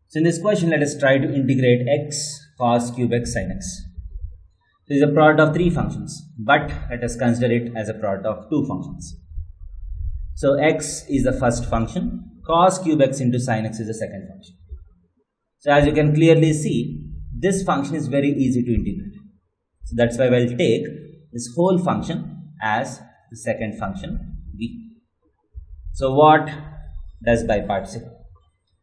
So in this question, let us try to integrate x cos cube x sin x. So this is a product of three functions, but let us consider it as a product of two functions. So x is the first function, cos cube x into sin x is the second function. So as you can clearly see, this function is very easy to integrate. So that's why we'll take this whole function as the second function v. So what does by part say?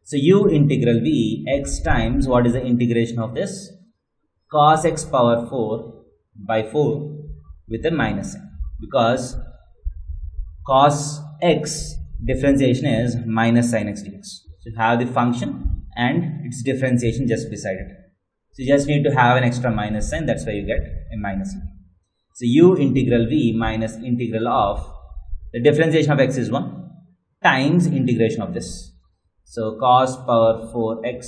So u integral v x times, what is the integration of this? Cos x power 4 by 4 with a minus sign, because cos x differentiation is minus sin x dx. So you have the function and its differentiation just beside it. So you just need to have an extra minus sign, that's why you get a minus sign. So u integral v minus integral of the differentiation of x is 1 times integration of this. So cos power 4x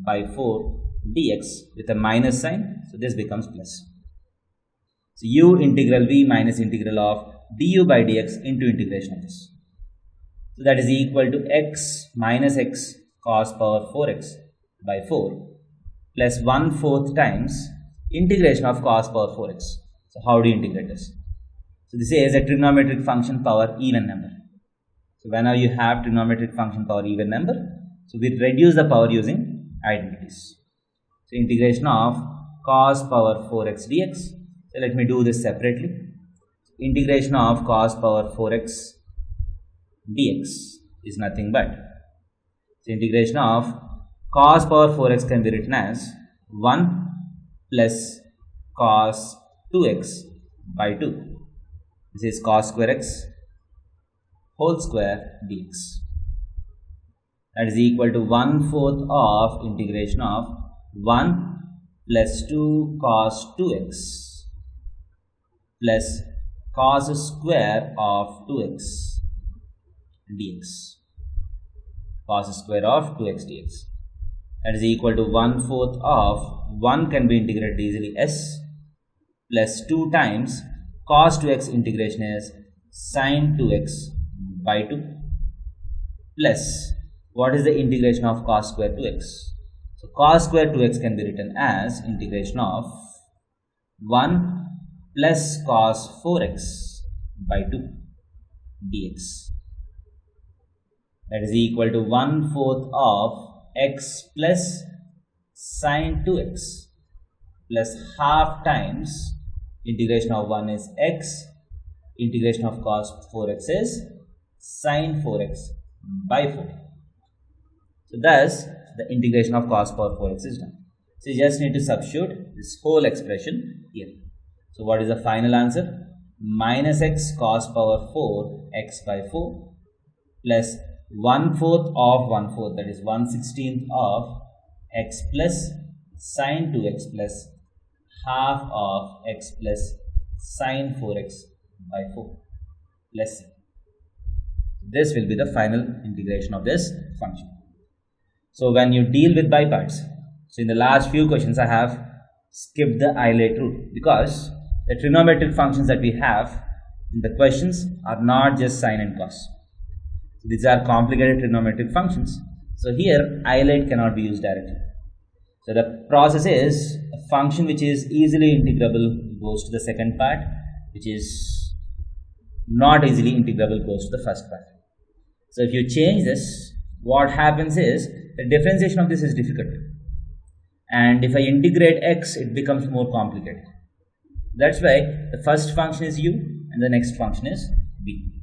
by 4 dx with a minus sign, so this becomes plus. So u integral v minus integral of du by dx into integration of this. So that is equal to x minus x cos power 4x by 4 plus 1/4 times integration of cos power 4x. So how do you integrate this? So this is a trigonometric function power even number. So whenever you have trigonometric function power even number, so we reduce the power using identities. So integration of cos power 4x dx. So let me do this separately. Integration of cos power 4x dx is nothing but, so integration of cos power 4x can be written as 1 plus cos 2x by 2. This is cos square x whole square dx. That is equal to 1/4 of integration of 1 plus 2 cos 2x plus cos square of 2x dx. Cos square of 2x dx. That is equal to 1/4 of 1 can be integrated easily s plus 2 times cos 2x integration is sin 2x by 2 plus what is the integration of cos square 2x? So cos square 2x can be written as integration of 1 plus cos 4x by 2 dx. That is equal to 1/4 of x plus sin 2x plus half times integration of 1 is x, integration of cos 4x is sin 4x by 4. So thus the integration of cos power 4x is done. So you just need to substitute this whole expression here. So what is the final answer? Minus x cos power 4 x by 4 plus 1/4 of 1/4, that is 1/16 of x plus sin 2x plus half of x plus sin 4x by 4 plus c. This will be the final integration of this function. So when you deal with by parts, so in the last few questions I have skipped the isolate route, because the trigonometric functions that we have in the questions are not just sine and cos. These are complicated trigonometric functions. So here isolate cannot be used directly. So the process is a function which is easily integrable goes to the second part, which is not easily integrable goes to the first part. So if you change this, what happens is the differentiation of this is difficult, and if I integrate x, it becomes more complicated. That's why the first function is u and the next function is v.